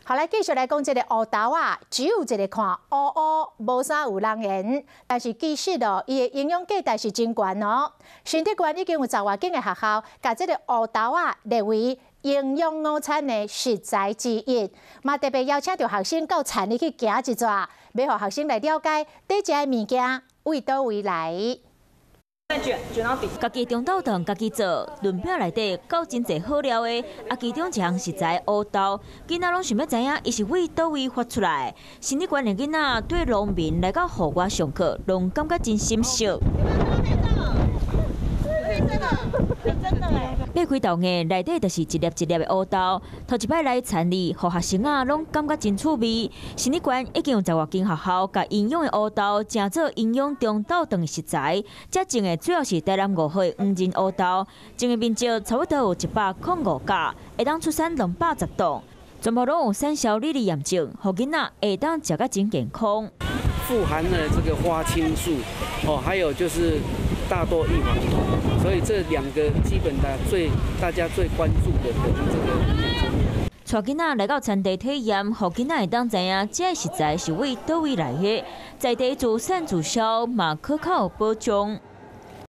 后来继续来讲这个乌豆啊，只有一个看乌乌，无啥有人言。但是其实哦，伊的营养价值是真悬哦。新竹县已经有10外间的学校，把这个乌豆啊列为营养午餐的食材之一。嘛特别邀请到学生到田里去行一转，要让学生来了解这些物件为倒位来。 再卷到底。家己中豆糖家己做，论表内底够真侪好料的，其中一项食材乌豆，囡仔拢想要知影伊是为倒位发出来。新竹县的囡仔对农民来到户外上课，拢感觉真心熟。真的哎！买开豆芽，内底就是一粒一粒的乌豆。头一摆来田里，互学生啊拢感觉真趣味。新竹县已经有10外间学校，把营养的乌豆正做营养中豆糖的食材。这种的主要是台南5号的黄仁乌豆，种的面积差不多有105甲，会当出产210吨，全部拢有产销履历验证，互囡仔会当食甲真健康。富含了这个花青素，还有就是大豆异黄酮，所以这2个基本的大家最关注的这个。带囡仔来到产地体验，互囡仔会当知影这食材是为倒位来的，在地自产自销，嘛可靠保障。